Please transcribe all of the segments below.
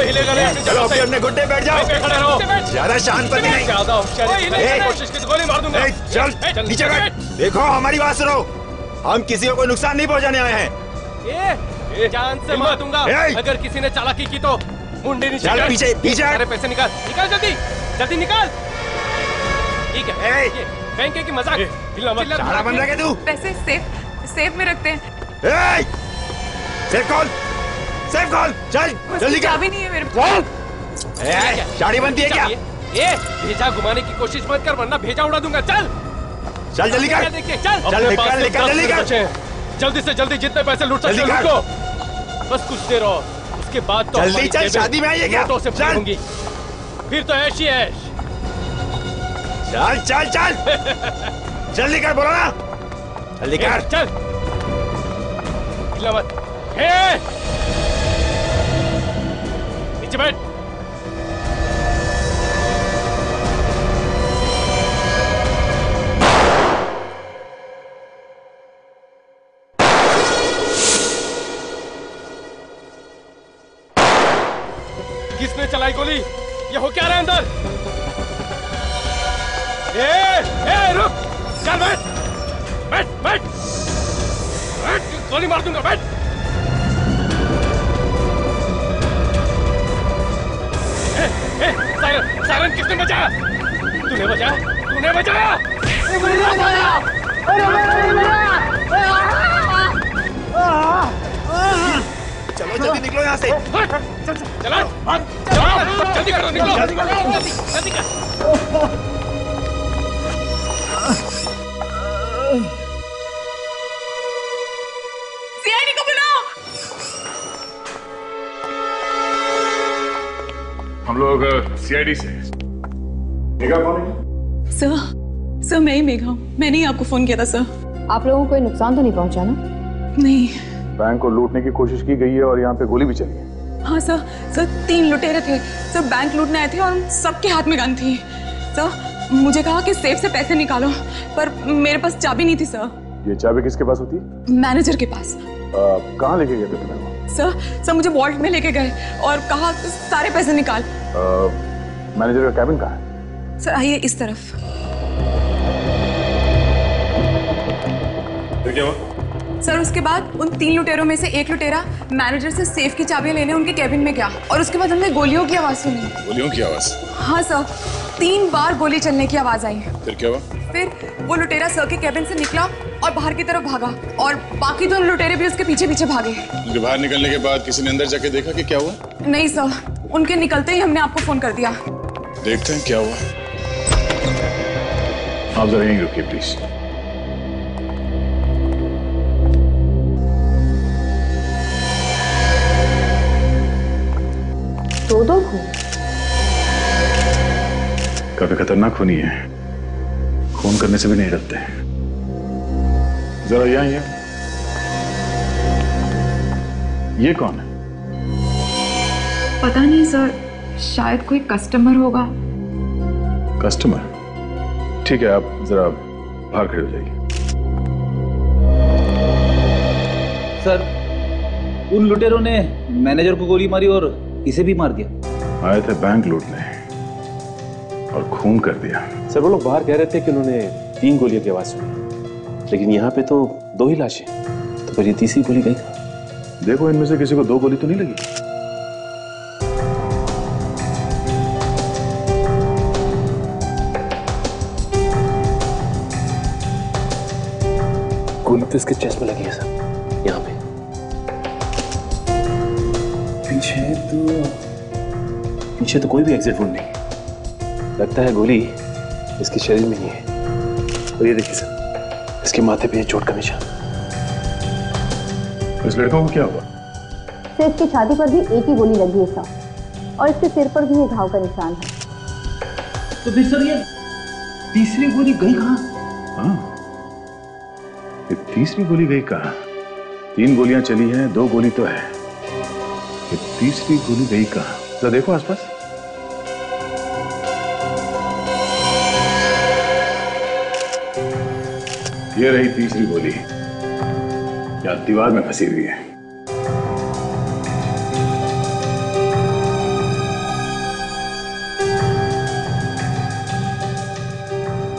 हिलेगा नहीं। चलो अपने घुटने बैठ जाओ। खड़े रहो। ज्यादा शांत नहीं। ज्यादा होशियारी कोशिश की तो गोली मार दूंगा। चल नीचे बैठ। देखो हमारी बात सुनो, हम किसी को कोई नुकसान नहीं पहुंचाने आए हैं। जान से मार दूंगा अगर किसी ने चालाकी की तो। मुंडे नीचे। चल पीछे पीछे। सारे पैसे निकाल निकाल, जल्दी जल्दी निकाल। ठीक है बैंक की मजाक। सारा बन रहा तू। पैसे सेफ में रखते हैं। सेफ खोल, सेफ खोल। चल जल्दी। चाबी नहीं है मेरे पास। गाड़ी बनती है क्या? भेजा घुमाने की कोशिश मत कर वरना भेजा उड़ा दूंगा। चल चल जल्दी कर। चल निकल जल्दी कर। जल्दी से जल्दी जितने पैसे लूट सकते हो लूट लो। बस कुछ देर और उसके बाद तो जल्दी चल। शादी में आई है क्या? चल फिर तो ऐश ही ऐश। चल चल चल जल्दी कर। बोलो ना जल्दी कर। चल हिला मत। नीचे बैठ। किसने चलाई गोली? ये हो क्या रहा है अंदर? रुक। चल बैठ बैठ बैठ बैठ। गोली मार दूंगा। बैठ। सायरन सायरन किसने बचाया? तूने बचाया? तूने बचाया? चलो जल्दी निकलो यहाँ से। चलो जल्दी करो। निकलो जल्दी कर। सीआईडी को बुलाओ। हम लोग सीआईडी से। मेघा कौन है? सर मैं ही मेघा हूँ। मैंने ही आपको फोन किया था सर। आप लोगों को कोई नुकसान तो नहीं पहुंचा ना? नहीं। बैंक को लूटने की कोशिश की गई है और यहाँ पे गोली भी चली है। हाँ सर 3 लुटेरे थे सर। बैंक लूटने आए थे और सबके हाथ में गन थी सर। मुझे कहा कि सेफ से पैसे निकालो पर मेरे पास चाबी नहीं थी सर। ये चाबी किसके पास होती है? मैनेजर के पास। कहाँ लेके गए थे तुम्हें? सर मुझे वॉल्ट में लेके गए और कहा सारे पैसे निकाल। मैनेजर का कैबिन कहाँ है? सर आइए इस तरफ। तो क्या हुआ? सर उसके बाद उन 3 लुटेरों में से एक लुटेरा मैनेजर से सेफ की चाबियां लेने उनके कैबिन में गया और उसके बाद हमने गोलियों की आवाज सुनी। गोलियों की आवाज? हाँ सर 3 बार गोली चलने की आवाज आई। फिर क्या हुआ? फिर वो लुटेरा सर के कैबिन से निकला और बाहर की तरफ भागा और बाकी दोनों लुटेरे भी उसके पीछे पीछे भागे। उनके बाहर निकलने के बाद किसी ने अंदर जाके देखा कि क्या हुआ? नहीं सर उनके निकलते ही हमने आपको फोन कर दिया। देखते हैं क्या हुआ। आप जरा यहीं रुकिए प्लीज। दो खून? काफी खतरनाक खूनी है। खून करने से भी नहीं डरते। जरा यहाँ ये कौन है? पता नहीं सर शायद कोई कस्टमर होगा। कस्टमर? ठीक है आप जरा बाहर खड़े हो जाइए। सर उन लुटेरों ने मैनेजर को गोली मारी और इसे भी मार दिया। आए थे बैंक लूटने और खून कर दिया। सर वो लोग बाहर कह रहे थे कि उन्होंने 3 गोलियों की आवाज सुनी लेकिन यहाँ पे तो 2 ही लाशें। तो फिर ये तीसरी गोली गई? देखो इनमें से किसी को 2 गोली तो नहीं लगी। गोली तो इसके चेस्ट में लगी है सर। यहाँ पे पीछे तो कोई भी एग्जिट वुंड नहीं। लगता है गोली इसके शरीर में ही है। और ये देखिए सर इसके माथे पे चोट का निशान। इस लड़कों को क्या हुआ? सिर की छाती पर भी एक ही गोली लगी है सर और इसके सिर पर भी एक घाव का निशान है। तो फिर सर ये तीसरी गोली गई कहाँ? हाँ ये तीसरी गोली गई कहाँ? 3 गोलियां चली हैं, 2 गोली तो है। ये तीसरी गोली गई कहाँ? तो देखो आसपास। ये रही तीसरी गोली। या दीवार में फंसी हुई है।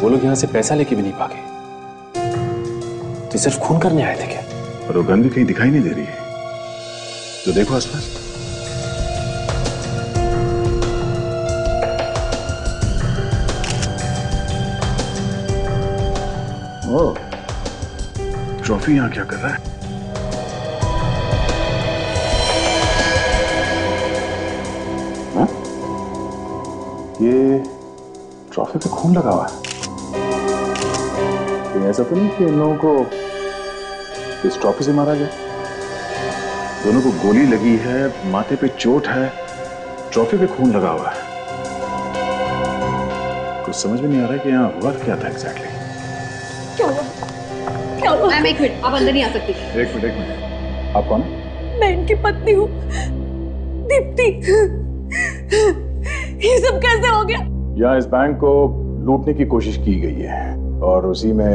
वो लोग यहां से पैसा लेके भी नहीं भागे, तो सिर्फ खून करने आए थे क्या? और वो गन भी कहीं दिखाई नहीं दे रही है, तो देखो आसपास। ओह, ट्रॉफी यहां क्या कर रहा है? हाँ? ये ट्रॉफी पे खून लगा हुआ है। ये ऐसा तो नहीं कि इन लोगों को इस ट्रॉफी से मारा गया? दोनों को गोली लगी है, माथे पे चोट है, ट्रॉफी पे खून लगा हुआ है। कुछ समझ में नहीं आ रहा है कि यहाँ हुआ क्या था एग्जैक्टली। क्या हुआ? क्या हुआ? मैम एक मिनट, आप अंदर नहीं आ सकती। एक मिनट। आप कौन है? मैं इनकी पत्नी हूँ, दीप्ति। ये सब कैसे हो गया? यहाँ इस बैंक को लूटने की कोशिश की गई है और उसी में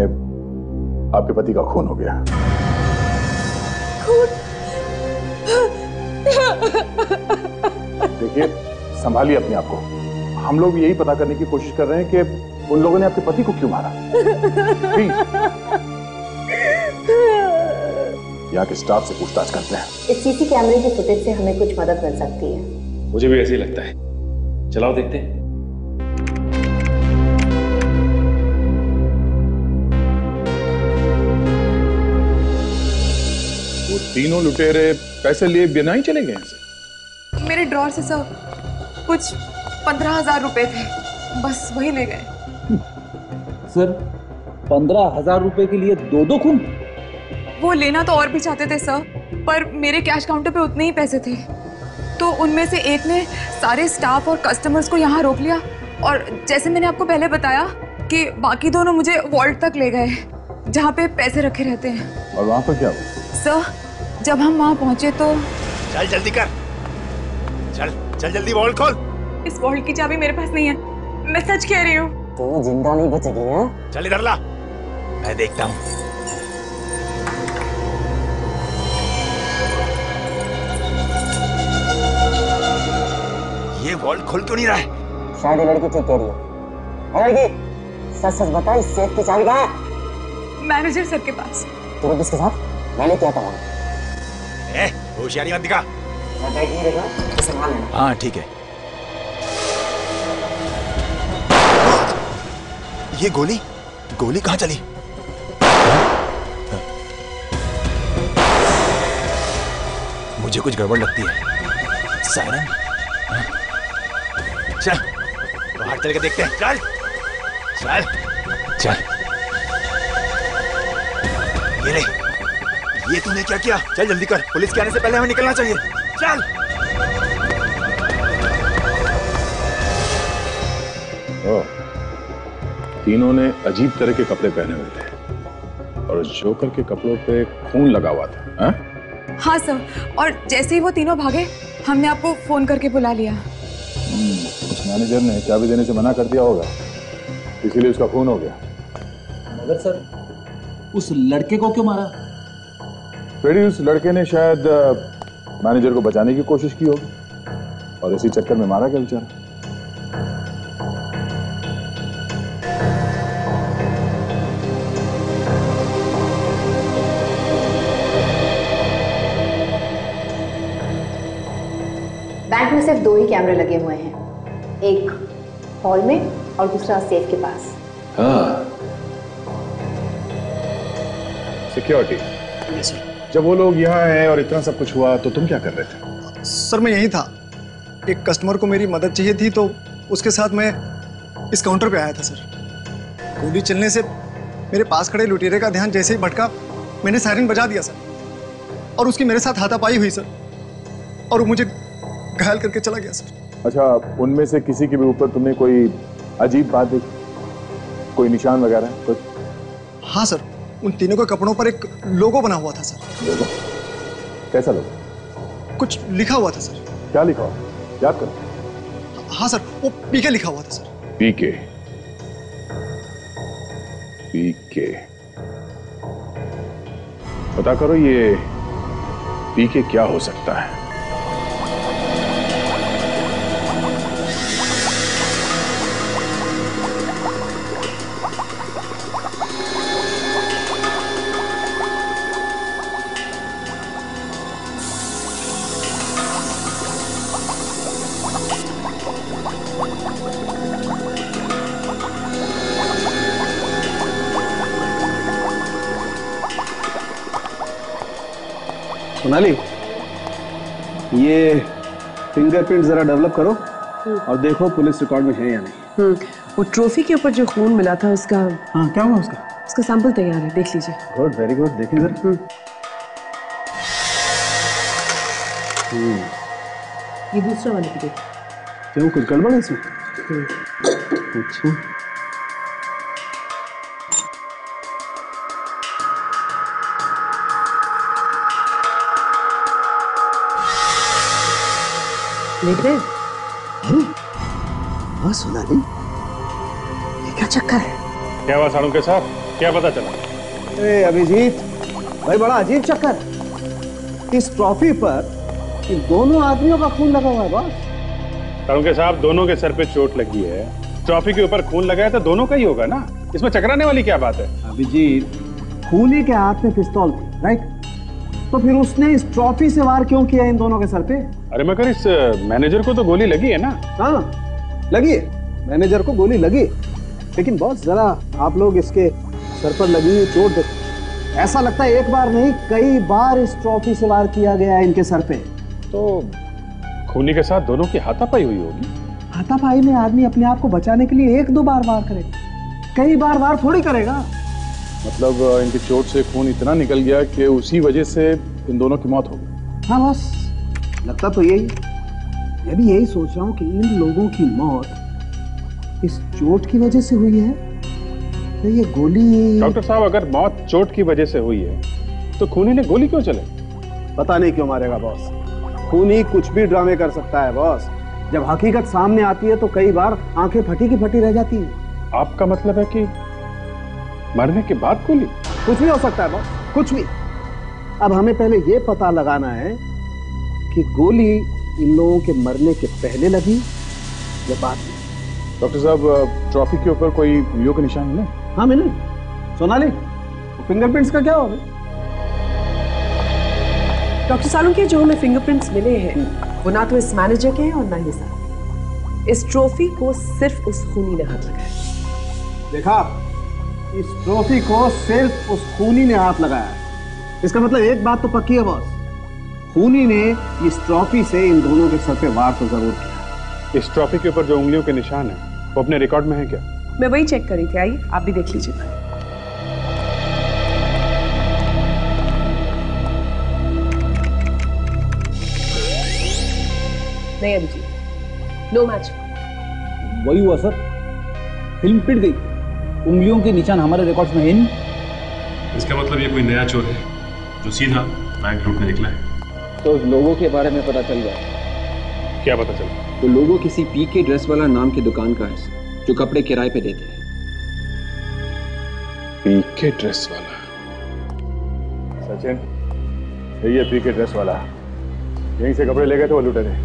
आपके पति का खून हो गया। देखिए, संभालिए अपने आप को। हम लोग यही पता करने की कोशिश कर रहे हैं कि उन लोगों ने आपके पति को क्यों मारा। प्लीज यहाँ के स्टाफ से पूछताछ करते हैं। इस सीसी कैमरे की फुटेज से हमें कुछ मदद मिल सकती है। मुझे भी ऐसे ही लगता है। चलाओ देखते हैं। वो तीनों लुटेरे पैसे लिए बिना ही चले गए यहाँ से? मेरे ड्रॉर से सर कुछ 15,000 रुपए थे, बस वही ले गए। सर 15,000 रुपए के लिए दो खून? वो लेना तो और भी चाहते थे सर, पर मेरे कैश काउंटर पे उतने ही पैसे थे, तो उनमें से एक ने सारे स्टाफ और कस्टमर्स को यहाँ रोक लिया, और जैसे मैंने आपको पहले बताया कि बाकी दोनों मुझे वॉल्ट तक ले गए जहाँ पे पैसे रखे रहते हैं। और वहां पर क्या हुआ? सर जब हम वहाँ पहुंचे तो चल जल्दी कर, चल चल जल्दी वॉल्ट खोल। इस वॉल्ट की चाबी मेरे पास नहीं है, मैं सच कह रही हूँ। तो जिंदा नहीं बचेगी ना? चल इधर ला, मैं देखता हूँ। ये वॉल्ट खोल क्यों नहीं रहा है? शायद ये लड़की ठीक कह रही है। लड़की सच सच बता, इस सेफ की चाबी कहाँ है? मैनेजर सर के पास। तुम किसके साथ? मैंने क्या कहा? होशियारी मत दिखा। बैग नहीं रखना, तो संभाल लेना। हाँ ठीक है। ये गोली कहाँ चली? मुझे कुछ गड़बड़ लगती है। सायरन? चल बाहर चल के देखते हैं। चल चल चल। ये ले, ये तूने क्या किया? चल जल्दी कर, पुलिस के आने से पहले हमें निकलना चाहिए। चल। ओह, तीनों ने अजीब तरह के कपड़े पहने हुए थे और जोकर के कपड़ों पे खून लगा हुआ था। हाँ? हाँ सर, और जैसे ही वो तीनों भागे हमने आपको फोन करके बुला लिया। उस मैनेजर ने चाबी देने से मना कर दिया होगा, इसीलिए उसका खून हो गया। मगर सर उस लड़के को क्यों मारा? फिर उस लड़के ने शायद मैनेजर को बचाने की कोशिश की होगी और इसी चक्कर में मारा गया बेचारा। बैंक में सिर्फ 2 ही कैमरे लगे हुए हैं, एक हॉल में और दूसरा सेफ के पास। हाँ, सिक्योरिटी। जब वो लोग यहाँ आए और इतना सब कुछ हुआ तो तुम क्या कर रहे थे? सर मैं यहीं था, एक कस्टमर को मेरी मदद चाहिए थी तो उसके साथ मैं इस काउंटर पे आया था सर। गोली चलने से मेरे पास खड़े लुटेरे का ध्यान जैसे ही भटका, मैंने सायरन बजा दिया सर, और उसकी मेरे साथ हाथापाई हुई सर, और वो मुझे घायल करके चला गया सर। अच्छा, उनमें से किसी के भी ऊपर तुमने कोई अजीब बात देखी, कोई निशान वगैरह कुछ? हाँ सर, उन तीनों के कपड़ों पर एक लोगो बना हुआ था सर। लोगो? कैसा लोगो? कुछ लिखा हुआ था सर। क्या लिखा हुआ? याद करो। हाँ सर, वो पीके लिखा हुआ था सर। पीके? पीके पता करो, ये पीके क्या हो सकता है। सोनाली, ये फिंगरप्रिंट जरा डेवलप करो और देखो पुलिस रिकॉर्ड में है या नहीं। वो ट्रॉफी के ऊपर जो खून मिला था उसका, हाँ क्या हुआ उसका? उसका सैंपल तैयार है, देख लीजिए। गुड, वेरी गुड, देखिए जरा। ये दूसरा वाला भी देखिए। क्यों, कुछ गड़बड़ है इसमें? अच्छा, देख रहे हैं? हाँ सोनाली, ये क्या चक्कर है? क्या हुआ साड़ू के साथ, क्या पता चला? अरे अभिजीत भाई, बड़ा अजीब चक्कर। इस ट्रॉफी पर इन दोनों आदमियों का खून लगा हुआ है बॉस। साड़ू के साहब, दोनों के सर पे चोट लगी है, ट्रॉफी के ऊपर खून लगा है तो दोनों का ही होगा ना, इसमें चकराने वाली क्या बात है? अभिजीत, खूनी के हाथ में पिस्तौल थी, राइट? तो फिर उसने इस ट्रॉफी से वार क्यों किया इन दोनों के सर पे? अरे मगर इस मैनेजर को तो गोली लगी है ना? हाँ लगी है, मैनेजर को गोली लगी, लेकिन बॉस जरा आप लोग इसके सर पर लगी हुई चोट देखो। ऐसा लगता है एक बार नहीं कई बार इस ट्रॉफी से वार किया गया है इनके सर पे। तो खूनी के साथ दोनों की हाथापाई हुई होगी। हाथापाई में आदमी अपने आप को बचाने के लिए एक दो बार वार करेगा, कई बार वार थोड़ी करेगा। मतलब इनकी चोट से खून इतना निकल गया कि उसी वजह से इन दोनों की मौत हो गई। हाँ बॉस, लगता तो यही। मैं भी यही सोच रहा हूँ कि इन लोगों की मौत इस चोट की वजह से हुई है, तो ये गोली। डॉक्टर साहब, अगर मौत चोट की वजह से हुई है तो खूनी ने गोली क्यों चले? पता नहीं क्यों मारेगा बॉस। खूनी कुछ भी ड्रामे कर सकता है बॉस। जब हकीकत सामने आती है तो कई बार आंखें फटी की फटी रह जाती हैं। आपका मतलब है कि मरने के बाद गोली? कुछ भी हो सकता है बॉस, कुछ भी। अब हमें पहले ये पता लगाना है कि गोली इन लोगों के मरने के पहले लगी या बाद में। डॉक्टर साहब, ट्रॉफी के ऊपर कोई वीडियो के निशान मिले? हाँ मिले। सोनाली, फिंगरप्रिंट्स का क्या होगा? डॉक्टर सालू के जो हमें फिंगरप्रिंट्स मिले हैं वो ना तो इस मैनेजर के हैं और ना ही साहब। इस ट्रॉफी को सिर्फ उस खूनी ने हाथ लगाया। देखा, इस ट्रॉफी को सिर्फ उस खूनी ने हाथ लगाया। इसका मतलब एक बात तो पक्की है बॉस, खूनी ने इस ट्रॉफी से इन दोनों के सर पे वार तो जरूर किया। इस ट्रॉफी के ऊपर जो उंगलियों के निशान है वो अपने रिकॉर्ड में है क्या? मैं वही चेक कर रही थी, आइए आप भी देख लीजिए। नहीं अभिजीत, नो मैच। वही हुआ सर, फिल्म पिट गई, उंगलियों के निशान हमारे रिकॉर्ड्स में है नहीं। इसका मतलब ये कोई नया चोर है जो सीधा बैंक लूटने निकला है। तो उस लोगों के बारे में पता चल गया। क्या पता चला? तो लोगों किसी पीके ड्रेस वाला नाम की दुकान का है जो कपड़े किराए पे देते हैं। पीके ड्रेस वाला? सचिन, ये पीके ड्रेस वाला यहीं से कपड़े ले गए थे वो लुटेरे।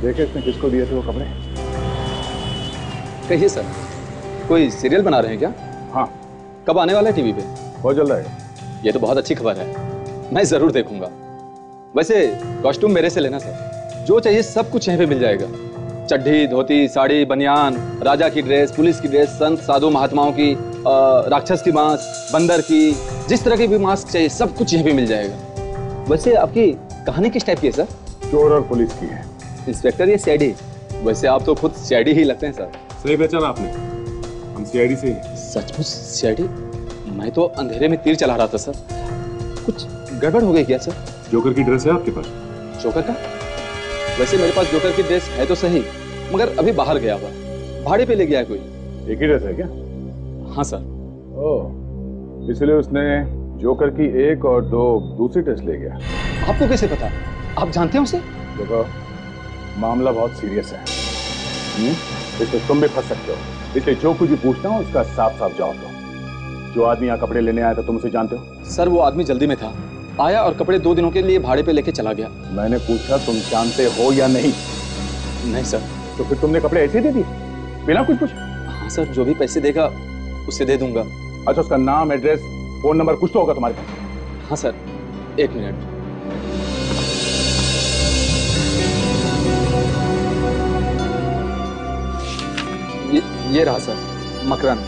देखे इसने किसको दिए थे वो कपड़े? कहिए सर, कोई सीरियल बना रहे हैं क्या? हाँ। कब आने वाला है टीवी पे? बहुत जल्द आएगा। ये तो बहुत अच्छी खबर है, मैं जरूर देखूंगा। वैसे कॉस्ट्यूम मेरे से लेना सर, जो चाहिए सब कुछ यहीं पे मिल जाएगा। चड्ढी, धोती, साड़ी, बनियान, राजा की ड्रेस, पुलिस की ड्रेस, संत साधु महात्माओं की, राक्षस की मास्क, बंदर की, जिस तरह की भी मास्क चाहिए सब कुछ यहीं पे मिल जाएगा। वैसे आपकी कहानी किस टाइप की है सर? चोर और पुलिस की है। इंस्पेक्टर या सीआईडी? वैसे आप तो खुद सीआईडी ही लगते हैं सर। सही पहचाना आपने, हम सीआईडी से ही। सचमुच सीआईडी? मैं तो अंधेरे में तीर चला रहा था सर। कुछ गड़बड़ हो गई क्या सर? जोकर की ड्रेस है आपके पास? जोकर का? वैसे मेरे पास जोकर की ड्रेस है तो सही, मगर अभी बाहर गया हुआ, भाड़े पे ले गया है कोई। एक ही ड्रेस है क्या? हाँ सर। ओह, इसलिए उसने जोकर की एक और दो दूसरी ड्रेस ले गया। आपको कैसे पता? आप जानते हैं उसे? देखो, मामला बहुत सीरियस है, इसमें तुम भी फंस सकते हो, इसलिए जो कुछ भी पूछता हूँ उसका साफ साफ जवाब दो। जो आदमी यहाँ कपड़े लेने आया था तुम उसे जानते हो? सर वो आदमी जल्दी में था, आया और कपड़े 2 दिनों के लिए भाड़े पे लेके चला गया। मैंने पूछा तुम जानते हो या नहीं? नहीं सर। तो फिर तुमने कपड़े ऐसे दे दिए बिना कुछ पूछे? हाँ सर, जो भी पैसे देगा उसे दे दूंगा। अच्छा, उसका नाम, एड्रेस, फोन नंबर कुछ तो होगा तुम्हारे पास? हाँ सर, 1 मिनट। ये रहा सर, मकरन।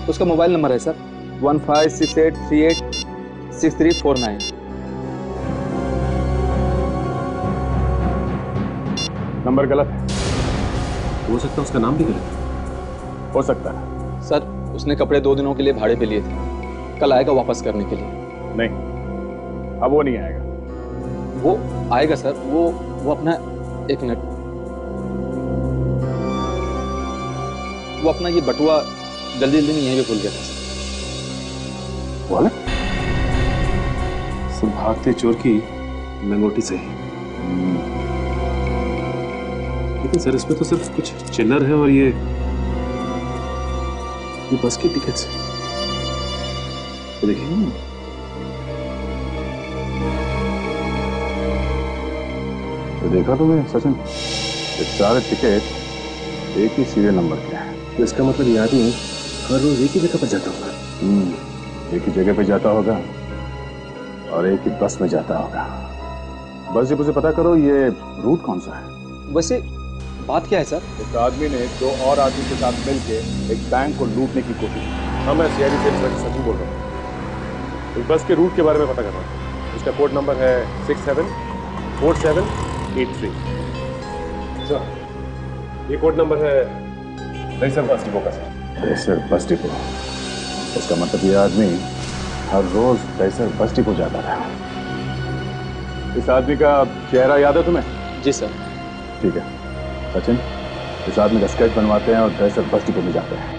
उसका मोबाइल नंबर है सर 1568386349। नंबर गलत है। हो सकता है उसका नाम भी गलत है। हो सकता है। सर उसने कपड़े 2 दिनों के लिए भाड़े पे लिए थे, कल आएगा वापस करने के लिए। नहीं, अब वो नहीं आएगा। वो आएगा सर, वो अपना, एक मिनट, वो अपना ये बटुआ जल्दी जल्दी में यहीं पे भूल गया था। बोले सब भागते चोर की लंगोटी से ही। लेकिन सर इसमें तो सिर्फ कुछ चिल्लर है और ये बस की टिकट्स है। तो देखिए ना, तो देखा तुम्हें सचिन, ये सारे टिकट एक ही सीरियल नंबर के हैं। तो इसका मतलब ये आदमी हर रोज एक ही जगह पर जाता होगा। एक ही जगह पे जाता होगा और एक ही बस में जाता होगा। बस जी मुझे पता करो ये रूट कौन सा है। वैसे बात क्या है सर? एक आदमी ने 2 और आदमी के साथ मिलकर एक बैंक को लूटने की कोशिश की। हाँ, मैं सीआईडी से इंस्पेक्टर सचिन बोल रहा हूँ। इस बस के रूट के बारे में पता कर रहा हूँ। उसका कोड नंबर है 674783। सर ये कोड नंबर है दहिसर बस डिपो का। सर दहिसर बस डिपो, इसका मतलब ये आदमी हर रोज दहिसर बस डिपो जाता था। इस आदमी का चेहरा याद है तुम्हें? जी सर। ठीक है सचिन, इस आदमी का स्केच बनवाते हैं और दहिसर बस डिपो में जाते हैं।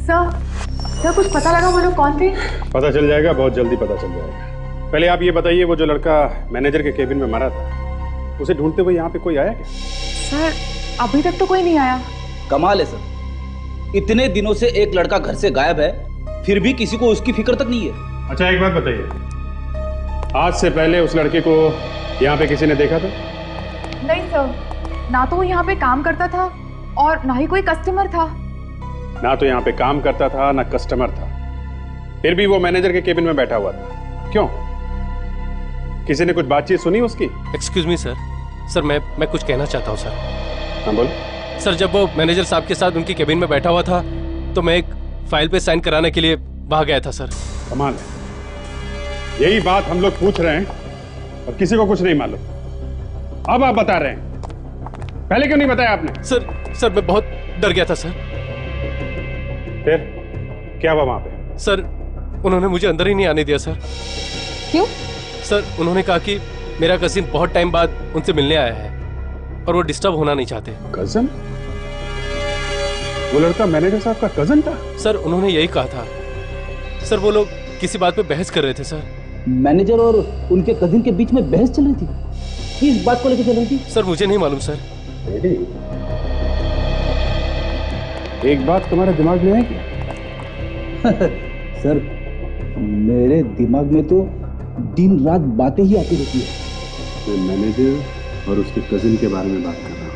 सर कुछ पता लगा वो लोग कौन थे? पता चल जाएगा, बहुत जल्दी पता चल जाएगा। पहले आप ये बताइए, वो जो लड़का मैनेजर के केबिन में मरा था, उसे ढूंढते हुए यहाँ पे कोई आया क्या? सर अभी तक तो कोई नहीं आया। कमाल है सर, इतने दिनों से एक लड़का घर से गायब है, फिर भी किसी को उसकी फिक्र तक नहीं है। अच्छा एक बात बताइए, आज से पहले उस लड़के को यहाँ पे किसी ने देखा था? नहीं सर, ना तो वो यहाँ पे काम करता था और ना ही कोई कस्टमर था। ना तो यहाँ पे काम करता था ना कस्टमर था, फिर भी वो मैनेजर के केबिन में बैठा हुआ था। क्यों? किसी ने कुछ बातचीत सुनी उसकी? एक्सक्यूज मी सर, सर मैं कुछ कहना चाहता हूँ सर। हाँ बोल। सर जब वो मैनेजर साहब के साथ उनकी केबिन में बैठा हुआ था तो मैं एक फाइल पे साइन कराने के लिए वहां गया था सर। कमाल है, यही बात हम लोग पूछ रहे हैं और किसी को कुछ नहीं मालूम। अब आप बता रहे हैं, पहले क्यों नहीं बताया आपने? सर मैं बहुत डर गया था सर। फिर क्या हुआ वहां पे? सर उन्होंने मुझे अंदर ही नहीं आने दिया सर। क्यों? सर उन्होंने कहा कि मेरा कजिन बहुत टाइम बाद उनसे मिलने आया है और वो डिस्टर्ब होना नहीं चाहते। कजन? वो लड़का मैनेजर साहब का कजन था? सर उन्होंने यही कहा था। सर वो लोग किसी बात पे बहस कर रहे थे सर। मैनेजर और उनके कजिन के बीच में बहस चल रही थी? किस बात को लेकर चल रही थी? सर मुझे नहीं मालूम सर। एक बात तुम्हारे दिमाग में है क्या? सर मेरे दिमाग में तो दिन रात बातें ही आती रहती है। मैं मैनेजर और उसके कजिन के बारे में बात कर रहा हूँ।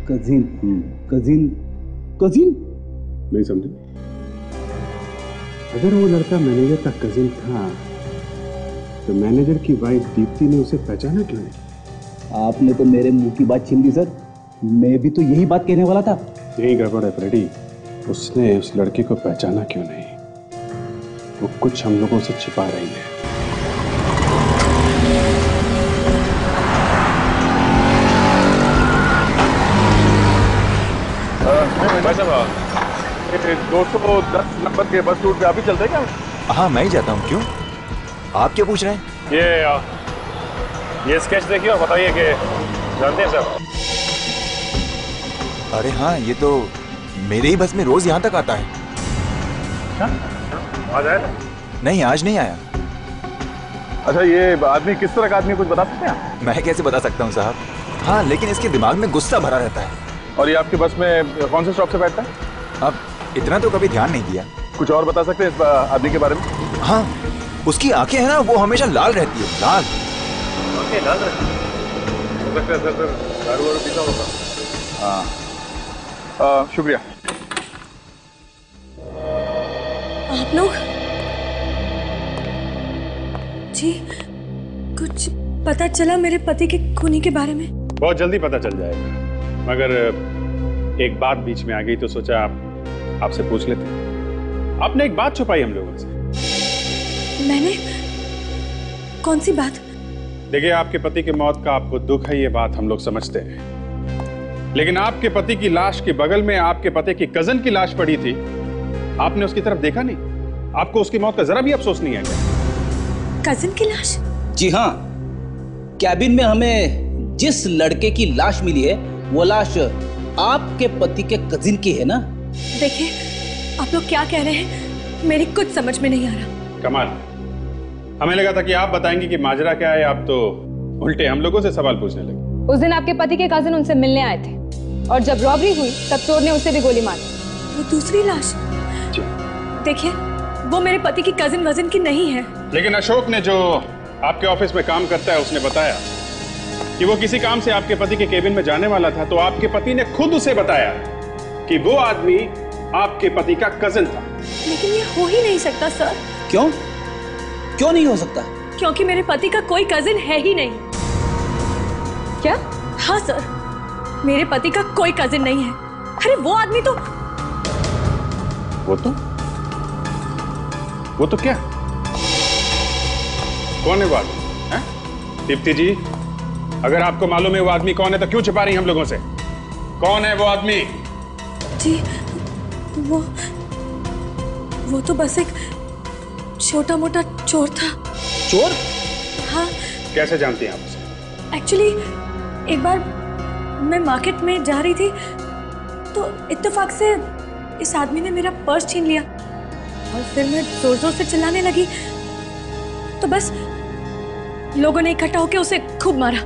Cousin cousin cousin? नहीं समझे? अगर वो लड़का मैनेजर का कजिन था तो मैनेजर की वाइफ दीप्ति ने उसे पहचाना क्यों नहीं? आपने तो मेरे मुंह की बात छीन ली सर, मैं भी तो यही बात कहने वाला था। यही गड़बड़ है फ्रेडी, उसने उस लड़के को पहचाना क्यों नहीं? वो कुछ हम लोगों से छिपा रही है। भाई साहब 210 नंबर के बस रूट पे आप ही चलते हैं क्या? हाँ मैं ही जाता हूँ। क्यों, आप क्या पूछ रहे हैं? ये स्केच देखिए और बताइए कि जानते हैं सर? अरे हाँ, ये तो मेरे ही बस में रोज यहाँ तक आता है। क्या? आज आया था? नहीं आज नहीं आया। अच्छा ये आदमी किस तरह का आदमी, कुछ बता सकते हैं? मैं कैसे बता सकता हूँ साहब। हाँ लेकिन इसके दिमाग में गुस्सा भरा रहता है। और ये आपकी बस में कौन से स्टॉप से बैठता है? अब इतना तो कभी ध्यान नहीं दिया। कुछ और बता सकते हैं इस आदमी के बारे में? हाँ उसकी आंखें हैं ना, वो हमेशा लाल रहती है। लाल आंखें लाल रहती है? हो सकता है सर दारू वारू पीता होगा। हाँ शुक्रिया। आप लोग जी कुछ पता चला मेरे पति के खूनी के बारे में? बहुत जल्दी पता चल जाएगा, मगर एक बात बीच में आ गई तो सोचा आपसे पूछ लेते। आपने एक बात छुपाई हम लोगों से। मैंने? कौन सी बात? देखिए, आपके पति की मौत का आपको दुख है, ये बात हम लोग समझते हैं, लेकिन आपके पति की लाश के बगल में आपके पति की कजन की लाश पड़ी थी। आपने उसकी तरफ देखा नहीं? आपको उसकी मौत का जरा भी अफसोस नहीं है क्या? कजिन की लाश? जी हाँ, कैबिन में हमें जिस लड़के की लाश मिली है वो लाश आपके पति के कजिन की है ना। देखिए, आप लोग क्या कह रहे हैं, मेरी कुछ समझ में नहीं आ रहा। कमाल, हमें लगा था कि आप बताएंगे कि माजरा क्या है, आप तो उल्टे हम लोगों से सवाल पूछने लगे। उस दिन आपके पति के कजिन उनसे मिलने आए थे और जब रॉबरी हुई तब चोर ने उसे भी गोली मारी। वो दूसरी लाश? देखिए, वो मेरे पति की कजिन वजन की नहीं है। लेकिन अशोक ने, जो आपके ऑफिस में काम करता है, उसने बताया कि वो किसी काम से आपके पति के केबिन में जाने वाला था, तो आपके पति ने खुद उसे बताया कि वो आदमी आपके पति का कजिन था। लेकिन ये हो ही नहीं सकता सर। क्यों? क्यों नहीं हो सकता? क्योंकि मेरे पति का कोई कजिन है ही नहीं। क्या? हाँ सर, मेरे पति का कोई कजिन नहीं है। अरे वो आदमी तो वो तो क्या? कौन है वो आदमी? हैं? दीप्ति जी, अगर आपको मालूम है वो आदमी कौन है तो क्यों छिपा रही हम लोगों से? कौन है वो आदमी? जी, वो तो बस एक छोटा मोटा चोर था। चोर? हाँ। कैसे जानती हैं आप उसे? एक्चुअली एक बार मैं मार्केट में जा रही थी तो इत्तेफाक से इस आदमी ने मेरा पर्स छीन लिया और फिर मैं जोर जोर से चिल्लाने लगी तो बस लोगों ने इकट्ठा होकर उसे खूब मारा।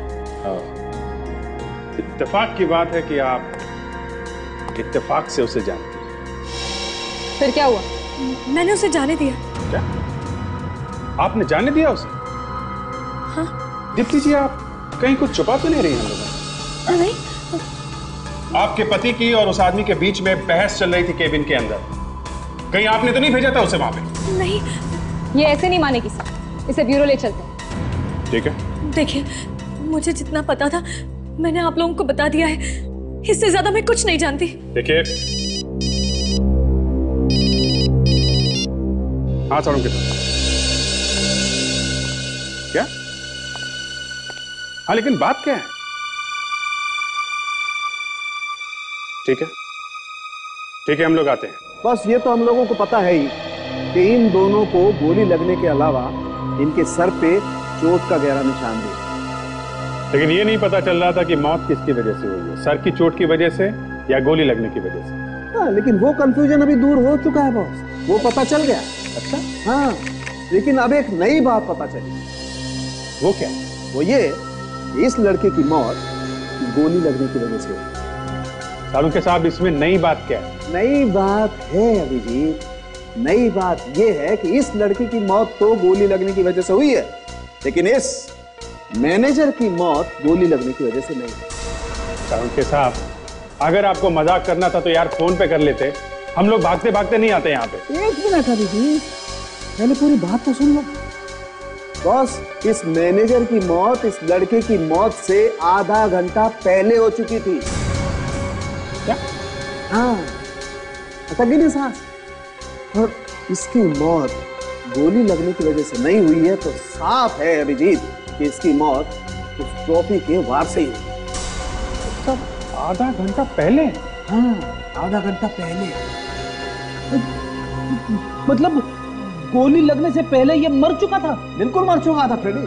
इत्तेफाक की बात है कि आप इत्तेफाक से उसे जानती हैं। फिर क्या हुआ? मैंने उसे जाने दिया। क्या? आपने जाने दिया उसे? हाँ। दीप्ति जी, आप कहीं कुछ छुपा तो नहीं रही हम लोगों? नहीं। आपके पति की और उस आदमी के बीच में बहस चल रही थी केबिन के अंदर, कहीं आपने तो नहीं भेजा था उसे वहां पे? नहीं। ये ऐसे नहीं मानेगी सर, इसे ब्यूरो ले चलते हैं। ठीक है। देखिए, मुझे जितना पता था मैंने आप लोगों को बता दिया है, इससे ज्यादा मैं कुछ नहीं जानती। देखिए, हाँ साड़ू के साथ क्या? हाँ, लेकिन बात क्या है? ठीक है, ठीक है, हम लोग आते हैं। बस ये तो हम लोगों को पता है ही कि इन दोनों को गोली लगने के अलावा इनके सर पे चोट का गहरा निशान भी, लेकिन ये नहीं पता चल रहा था कि मौत किसकी वजह से हुई है, सर की चोट की वजह से या गोली लगने की वजह से। हाँ, लेकिन वो कंफ्यूजन अभी दूर हो चुका है बॉस, वो पता चल गया। अच्छा? हाँ, लेकिन अब एक नई बात पता चली। वो क्या? वो ये, इस लड़के की मौत गोली लगने की वजह से हुई। सालू के साहब, इसमें नई बात क्या है? नई बात है अभिजीत, नई बात यह है कि इस लड़की की मौत तो गोली लगने की वजह से हुई है, लेकिन इस मैनेजर की मौत गोली लगने की वजह से नहीं। सालू के साहब, अगर आपको मजाक करना था तो यार फोन पे कर लेते, हम लोग भागते भागते नहीं आते यहाँ पे। एक मिनट अभिजीत, पहले पूरी बात तो सुन लो। बॉस, इस मैनेजर की मौत इस लड़के की मौत से आधा घंटा पहले हो चुकी थी। क्या? हाँ, नहीं सांस। और इसकी मौत गोली लगने की वजह से नहीं हुई है तो साफ है अभिजीत कि इसकी मौत उस ट्रॉफी के वार से ही हुई। सब आधा घंटा पहले? हाँ, आधा घंटा पहले। मतलब गोली लगने से पहले ये मर चुका था? बिल्कुल मर चुका था फ्रेडी।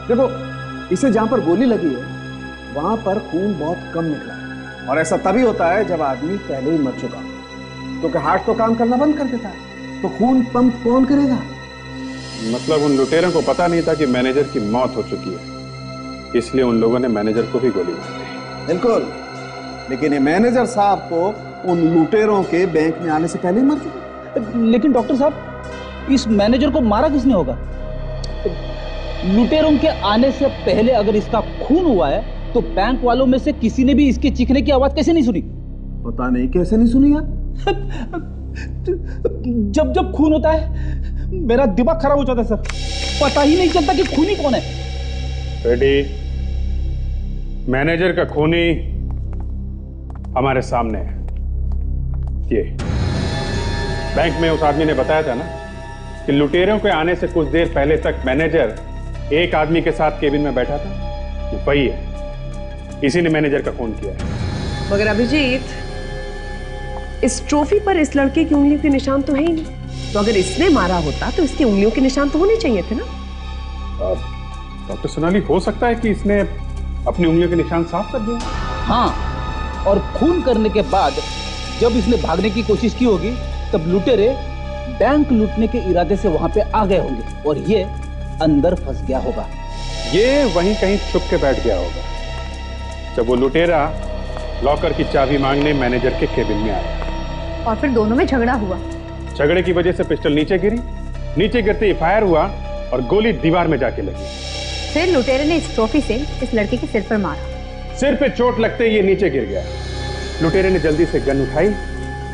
देखो, इसे जहां पर गोली लगी है वहां पर खून बहुत कम निकला है, और ऐसा तभी होता है जब आदमी पहले ही मर चुका, क्योंकि हार्ट तो काम करना बंद कर देता है, तो खून पंप कौन करेगा? मतलब उन लुटेरों को पता नहीं था कि मैनेजर की मौत हो चुकी है, इसलिए उन लोगों ने मैनेजर को भी गोली मार दी। बिल्कुल, लेकिन ये मैनेजर साहब तो उन लुटेरों के बैंक में आने से पहले ही मर चुके। लेकिन डॉक्टर साहब, इस मैनेजर को मारा किसने होगा? लुटेरों के आने से पहले अगर इसका खून हुआ है तो बैंक वालों में से किसी ने भी इसके चीखने की आवाज कैसे नहीं सुनी? पता नहीं कैसे नहीं सुनी यार। जब जब खून होता है मेरा दिमाग खराब हो जाता है सर, पता ही नहीं चलता कि खूनी कौन है। रेडी, मैनेजर का खूनी हमारे सामने है। ये बैंक में उस आदमी ने बताया था ना कि लुटेरों के आने से कुछ देर पहले तक मैनेजर एक आदमी के साथ केबिन में बैठा था, वो वही है। इसी ने मैनेजर का खून किया है। मगर अभिजीत, इस ट्रॉफी पर इस लड़के की उंगलियों के निशान तो है ही नहीं। तो अगर इसने मारा होता तो इसकी उंगलियों के निशान तो होने चाहिए थे ना। डॉक्टर सोनाली, हो सकता है कि इसने अपनी उंगलियों के निशान साफ कर दिए। हाँ, और खून करने के बाद जब इसने भागने की कोशिश की होगी तब लुटेरे बैंक लूटने के इरादे से वहां पे आ गए होंगे और ये अंदर फंस गया होगा। ये वहीं कहीं छुप के बैठ गया होगा जब वो लुटेरा लॉकर की चाबी मांगने मैनेजर के केबिन में आया। और फिर दोनों में झगड़ा हुआ। झगड़े की वजह से पिस्टल नीचे गिरी, नीचे गिरते ही फायर हुआ और गोली दीवार में जाके लगी। फिर लुटेरे ने इस ट्रॉफी से इस लड़के के सिर पर मारा। सिर पे चोट लगते ही ये नीचे गिर गया। लुटेरे ने जल्दी से गन उठाई,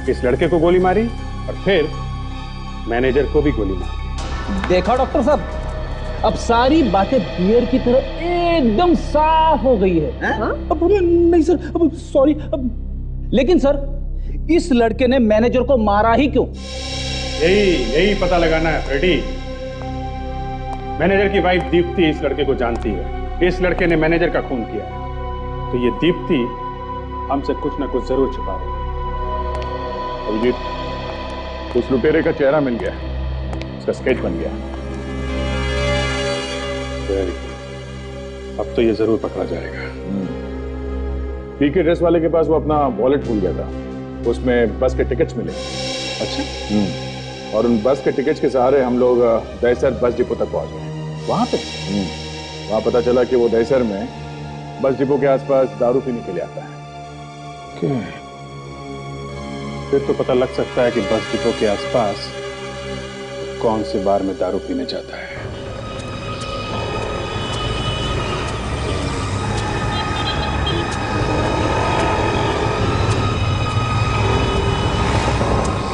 इस लड़के को गोली मारी और फिर मैनेजर को भी गोली मारी। देखा डॉक्टर साहब, अब सारी बातें बियर की तरह एकदम साफ हो गई है। अब नहीं सर, अब सॉरी। लेकिन सर, इस लड़के ने मैनेजर को मारा ही क्यों? यही पता लगाना है फ्रेडी। मैनेजर की वाइफ दीप्ति इस लड़के को जानती है। इस लड़के ने मैनेजर का खून किया है, तो ये दीप्ति हमसे कुछ ना कुछ जरूर छुपा रही है। अभिजीत, उस लुटेरे का चेहरा मिल गया, उसका स्केच बन गया। अब तो ये जरूर पकड़ा जाएगा। पीके ड्रेस वाले के पास वो अपना वॉलेट भूल गया था, उसमें बस के टिकट्स मिले। अच्छा। और उन बस के टिकट्स के सहारे हम लोग दहसर बस डिपो तक पहुंच गए। वहां पे वहां पता चला कि वो दहसर में बस डिपो के आसपास दारू पीने के लिए आता है। फिर तो पता लग सकता है कि बस डिपो के आसपास कौन से बार में दारू पीने जाता है।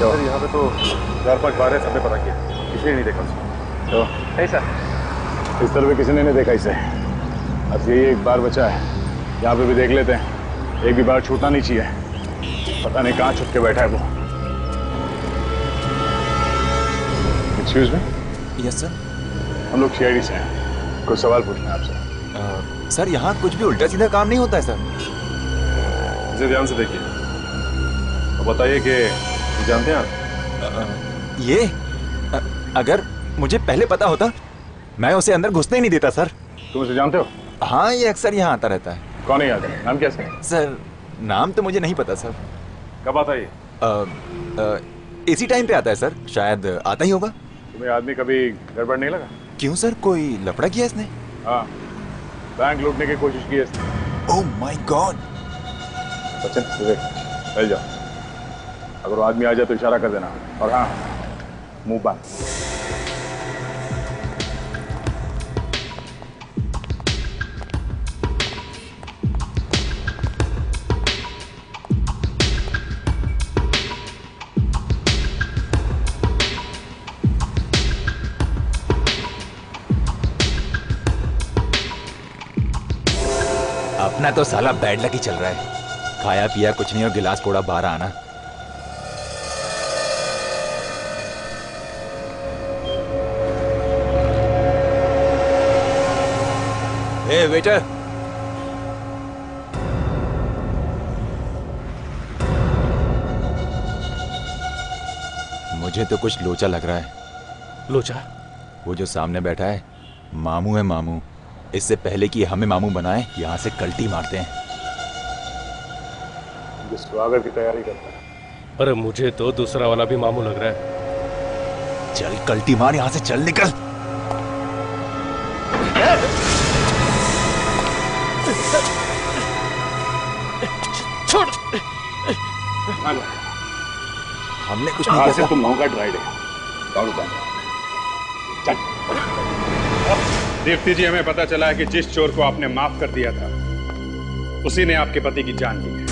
सर, यहाँ पे तो 4-5 बार है, सबने पता किया, किसी ने नहीं देखा उसको। तो नहीं सर, इस तरह पे किसी ने नहीं देखा इसे। अब यही एक बार बचा है, यहाँ पे भी देख लेते हैं। एक भी बार छूटना नहीं चाहिए। पता नहीं कहाँ छुप के बैठा है वो। Excuse me. Yes sir. हम लोग सीआईडी से हैं, कुछ सवाल पूछना है आपसे। सर, यहाँ कुछ भी उल्टा सीधा काम नहीं होता है सर। इसे ध्यान से देखिए और बताइए कि जानते हैं आप ये अगर मुझे पहले पता होता मैं उसे अंदर घुसने ही नहीं देता सर। तुम उसे जानते हो? हाँ, ये अक्सर यहाँ आता रहता है। कौन है आता है? नाम क्या है? सर, नाम तो मुझे नहीं पता सर। कब आता है? इसी टाइम पे आता है सर, शायद आता ही होगा। तुम्हें आदमी कभी गड़बड़ नहीं लगा? क्यों सर, कोई लफड़ा किया इसने? हाँ, बैंक लूटने की कोशिश की है इसने। Oh my God. Sachin, Vivek, चल जाओ। अगर वो आदमी आ जाए तो इशारा कर देना। और हाँ, मुंह बंद। अपना तो साला बैड लक ही चल रहा है। खाया पिया कुछ नहीं और गिलास फोड़ा बाहर आना। ए वेटर, मुझे तो कुछ लोचा लग रहा है। लोचा? वो जो सामने बैठा है मामू है। मामू, इससे पहले कि हमें मामू बनाए यहाँ से कल्टी मारते हैं। स्वागत की तैयारी करता है। अरे मुझे तो दूसरा वाला भी मामू लग रहा है। चल कल्टी मार, यहाँ से चल निकल। छोड़। हमने कुछ नहीं किया। तुम नौका ड्राइड है। चल। दीप्ति जी, हमें पता चला है कि जिस चोर को आपने माफ कर दिया था उसी ने आपके पति की जान ली है।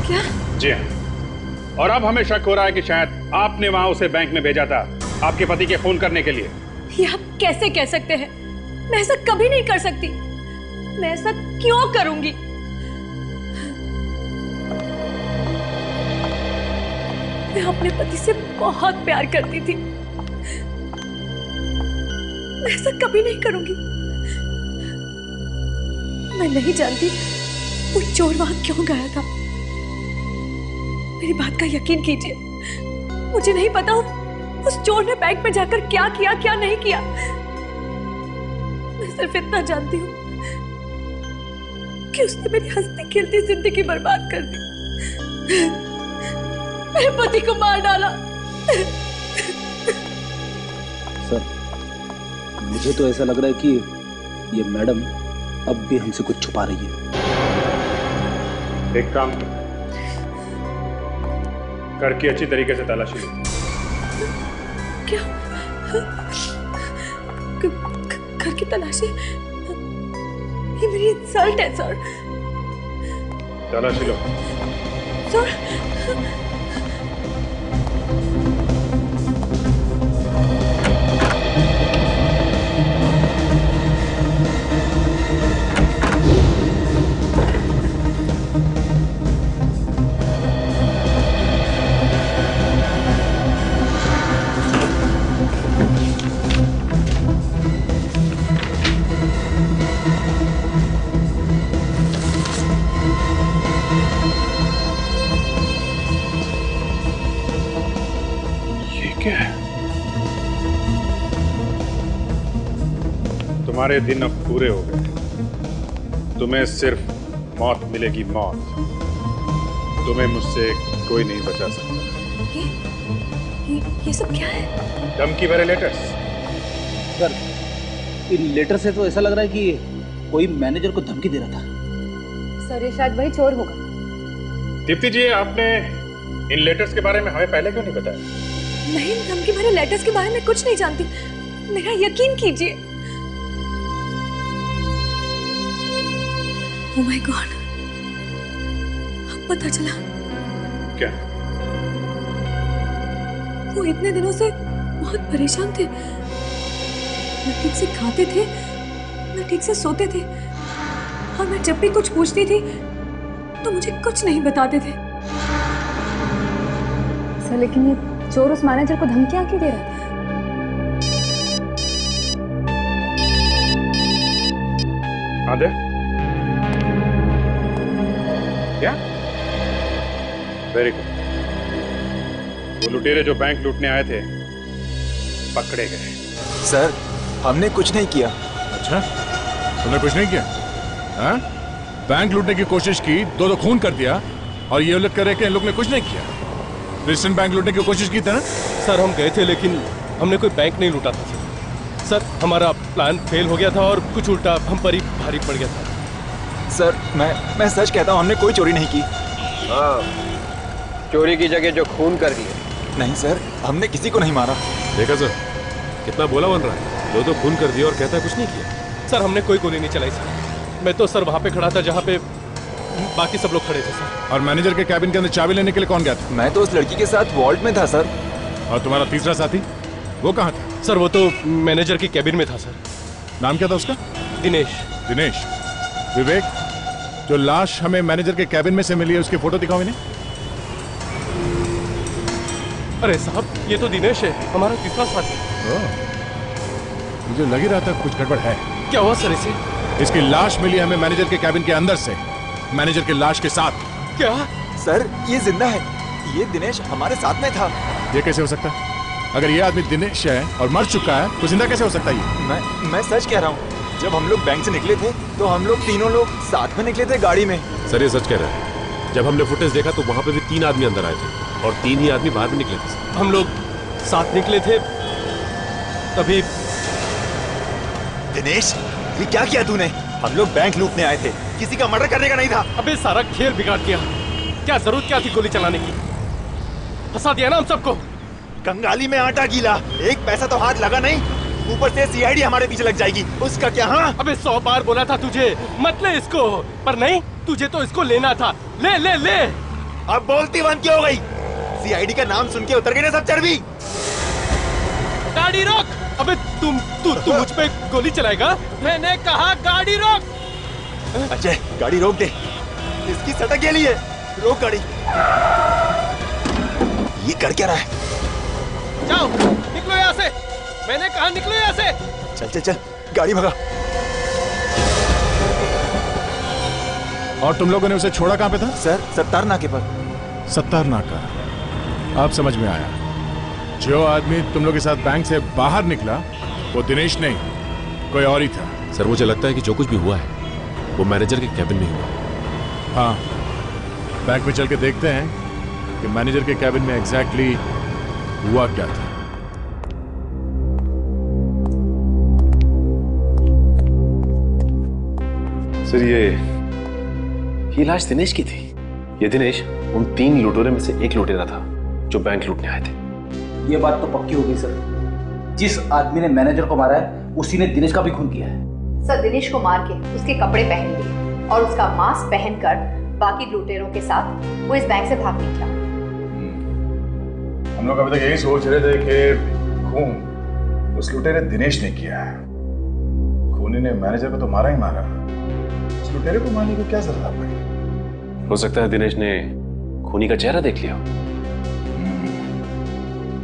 क्या? जी हाँ। और अब हमें शक हो रहा है कि शायद आपने वहां उसे बैंक में भेजा था आपके पति के खून करने के लिए। ये आप कैसे कह सकते हैं? मैं ऐसा कभी नहीं कर सकती। मैं ऐसा क्यों करूंगी? मैं अपने पति से बहुत प्यार करती थी। मैं ऐसा कभी नहीं करूंगी। मैं नहीं जानती वो चोर वहां क्यों गया था। मेरी बात का यकीन कीजिए, मुझे नहीं पता उस चोर ने बैंक में जाकर क्या किया क्या नहीं किया। मैं सिर्फ इतना जानती हूँ कि उसने मेरी हंसती खेलती जिंदगी बर्बाद कर दी, मेरे पति को मार डाला। सर, मुझे तो ऐसा लग रहा है कि ये मैडम अब भी हमसे कुछ छुपा रही है। एक काम कर की अच्छी तरीके से तलाशी लो। क्या? घर की तलाशी? ये मेरी इंसल्ट है सर। तलाशी लो सर। तुम्हारे दिन अब पूरे हो गए। तुम्हें सिर्फ मौत मिलेगी, मौत। तुम्हें मुझसे कोई नहीं बचा सकता। ये सब क्या है? धमकी भरे लेटर्स। सर, इन लेटर से तो ऐसा लग रहा है कि कोई मैनेजर को धमकी दे रहा था। सर, ये शायद वही चोर होगा। दीप्ति जी, आपने इन लेटर्स के बारे में हमें पहले क्यों नहीं बताया? नहीं, धमकी भरे लेटर्स के बारे में कुछ नहीं जानती, मेरा यकीन कीजिए। Oh my God, अब पता चला। क्या? वो इतने दिनों से बहुत परेशान थे, न ठीक से खाते थे न ठीक से सोते थे, और मैं जब भी कुछ पूछती थी तो मुझे कुछ नहीं बताते थे। सर, लेकिन ये चोर उस मैनेजर को धमकियां क्यों दे रहा था? आदे क्या? Very good. वो लुटेरे जो बैंक लूटने आए थे पकड़े गए। सर, हमने कुछ नहीं किया। अच्छा, तुमने कुछ नहीं किया? हाँ? बैंक लूटने की कोशिश की, दो खून कर दिया, और ये लोग कह रहे कि इन लोग ने कुछ नहीं किया। क्रिश्चियन बैंक लूटने की कोशिश की थी ना? सर, हम गए थे लेकिन हमने कोई बैंक नहीं लूटा था सर। हमारा प्लान फेल हो गया था और कुछ उल्टा हम पर ही भारी पड़ गया था। सर, मैं सच कहता हूँ, हमने कोई चोरी नहीं की। हाँ, चोरी की जगह जो खून कर दिया। नहीं सर, हमने किसी को नहीं मारा। देखा सर, कितना बोला बन रहा है। दो खून कर दिया और कहता है कुछ नहीं किया। सर, हमने कोई गोली नहीं चलाई सर। मैं तो सर वहाँ पे खड़ा था जहाँ पे बाकी सब लोग खड़े थे सर। और मैनेजर के कैबिन के अंदर चाबी लेने के लिए कौन गया था? मैं तो उस लड़की के साथ वॉल्ट में था सर। और तुम्हारा तीसरा साथी वो कहाँ था? सर, वो तो मैनेजर के कैबिन में था सर। नाम क्या था उसका? दिनेश। दिनेश। विवेक, जो लाश हमें मैनेजर के कैबिन में से मिली है उसकी फोटो दिखाओ इन्हें। अरे साहब, ये तो दिनेश है, हमारा तीसरा साथी। मुझे लग ही रहा था कुछ गड़बड़ है। क्या हुआ सर इसे? इसकी लाश मिली हमें मैनेजर के कैबिन के अंदर से, मैनेजर की लाश के साथ। क्या? सर, ये जिंदा है। ये दिनेश हमारे साथ में था। ये कैसे हो सकता है? अगर ये आदमी दिनेश है और मर चुका है तो जिंदा कैसे हो सकता है ये? मैं सच कह रहा हूँ। जब हम लोग बैंक से निकले थे तो हम लोग तीनों लोग साथ में निकले थे गाड़ी में। सर, ये सच कह रहा है। जब हमने फुटेज देखा तो वहाँ पे भी 3 आदमी अंदर आए थे और 3 ही आदमी बाहर भी निकले थे। हम लोग साथ निकले थे तभी। दिनेश, ये क्या किया तूने? हम लोग बैंक लूटने आए थे, किसी का मर्डर करने का नहीं था। अबे सारा खेल बिगाड़ दिया। क्या जरूरत क्या थी गोली चलाने की? फंसा दिया ना हम सबको। कंगाली में आटा गीला, एक पैसा तो हाथ लगा नहीं, ऊपर से सीआईडी हमारे पीछे लग जाएगी। उसका क्या? हाँ, अबे 100 बार बोला था तुझे मत ले इसको, पर नहीं, तुझे तो इसको लेना था। ले ले ले। अब बोलती बंद क्यों हो गई? सीआईडी का नाम सुन के उतर गई ना सब चर्बी। गाड़ी रोक। अबे तू मुझ पे गोली चलाएगा? मैंने कहा गाड़ी रोक। अजय, गाड़ी रोक दे, इसकी सटक गेली है। रोक गाड़ी। ये कर क्या रहा है? जाओ, निकलो यहाँ से। मैंने कहा निकलो यहाँ से। चल चल चल, गाड़ी भगा। और तुम लोगों ने उसे छोड़ा कहां पे था? सर, सत्तार नाके पर। सत्तार नाका। अब समझ में आया। जो आदमी तुम लोग के साथ बैंक से बाहर निकला वो दिनेश नहीं, कोई और ही था। सर मुझे लगता है कि जो कुछ भी हुआ है वो मैनेजर के कैबिन में हुआ। हाँ, बैंक में चल के देखते हैं कि मैनेजर के कैबिन में एग्जैक्टली हुआ क्या था। सर ये लाश दिनेश की थी। ये दिनेश उन 3 लुटेरों में से एक लुटेरा था जो बैंक लूटने आए थे। ये बात तो पक्की हो गई सर। जिस आदमी ने मैनेजर को मारा है उसी ने दिनेश का भी खून किया है। सर, दिनेश को मार के उसके कपड़े पहन लिए और उसका मास्क पहनकर बाकी लुटेरों के साथ वो इस बैंक से भाग निकला। हम लोग अभी तक यही सोच रहे थे कि खून उस लुटेरे दिनेश ने किया है। खूनी ने मैनेजर को तो मारा ही मारा, उस लुटेरे को मारने की क्या जरूरत पड़ी? हो सकता है दिनेश ने खूनी का चेहरा देख लिया।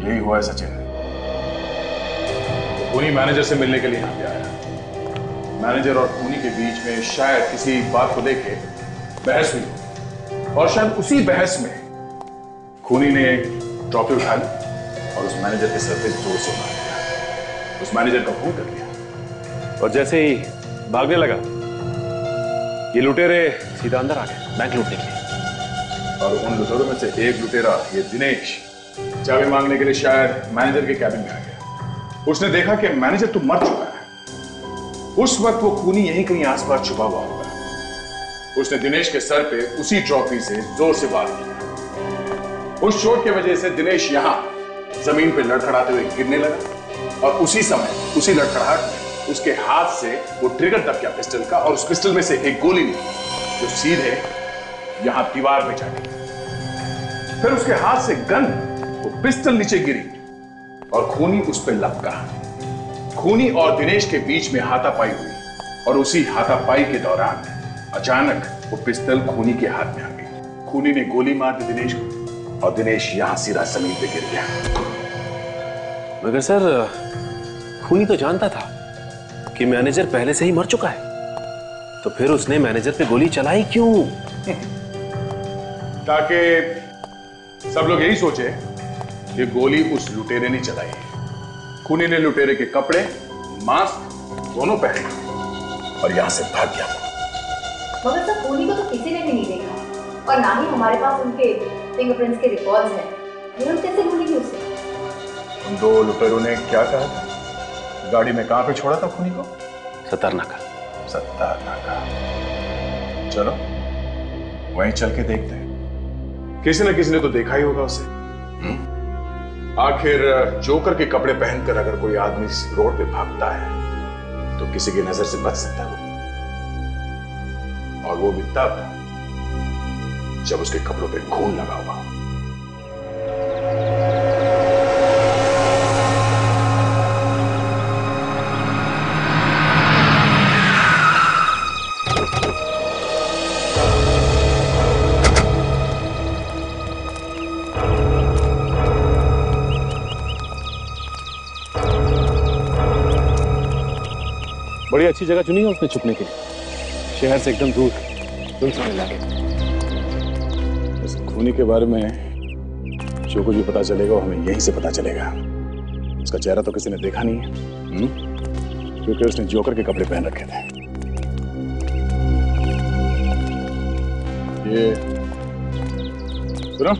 यही हुआ है सचिन। खूनी मैनेजर से मिलने के लिए यहाँ पे आया। मैनेजर और खूनी के बीच में शायद किसी बात को लेके बहस हुई और शायद उसी बहस में खूनी ने ट्रॉफी उठा ली और उस मैनेजर के सर पे जोर से मार दिया। उस मैनेजर का खून कर दिया और जैसे ही भागने लगा ये लुटेरे सीधा अंदर आ गए बैंक लूटने के लिए। और उन लुटेरों में से एक लुटेरा, ये दिनेश, चाबी मांगने के लिए शायद मैनेजर के कैबिन में आ गया। उसने देखा कि मैनेजर तो मर चुका है। उस वक्त वो खूनी यहीं कहीं आसपास छुपा हुआ होगा। उसने दिनेश के सर पे उसी ट्रॉफी से जोर से वार किया। उस चोट की वजह से दिनेश यहां जमीन पे लड़खड़ाते हुए गिरने लगा और उसी समय, उसी लड़खड़ाहट में उसके हाथ से वो ट्रिगर दब गया पिस्टल का और उस पिस्टल में से एक गोली निकली जो सीधे यहां दीवार पे जा गई। फिर उसके हाथ से गन, वो पिस्टल नीचे गिरी और खूनी उस पर लपका। खूनी और दिनेश के बीच में हाथापाई हुई और उसी हाथापाई के दौरान अचानक वो पिस्टल खूनी के हाथ में आ गई। खूनी ने गोली मार दी दिनेश को और दिनेश यहां सीधा जमीन पे गिर गया। मगर सर खूनी तो जानता था कि मैनेजर पहले से ही मर चुका है, तो फिर उसने मैनेजर पे गोली चलाई क्यों? ताकि सब लोग यही सोचे कि गोली उस लुटेरे ने चलाई है। खूनी ने लुटेरे के कपड़े, मास्क दोनों पहने और यहां से भाग गया। मगर सर, खूनी को तो किसी ने भी नहीं देखा और ना ही हमारे पास उनके फिंगरप्रिंट्स के रिकॉर्ड्स हैं। पुलिस कैसे भूलेगी उसे? उन 2 लुटेरों ने क्या कहा था? गाड़ी में कहां पे छोड़ा था खूनी को? सत्तार नाका। सत्तार नाका। चलो वहीं चल के देखते हैं। किसी न किसी ने तो देखा ही होगा उसे। आखिर जोकर के कपड़े पहनकर अगर कोई आदमी रोड पे भागता है तो किसी की नजर से बच सकता है और वो भी तब जब उसके कपड़ों पे खून लगा हुआ। बड़ी अच्छी जगह चुनी है उसने छुपने के लिए, शहर से एकदम दूर, सुनसान इलाके। इस खूनी के बारे में जो कुछ भी पता चलेगा वो हमें यहीं से पता चलेगा। उसका चेहरा तो किसी ने देखा नहीं है, क्योंकि उसने जोकर के कपड़े पहन रखे थे। ये सुनो,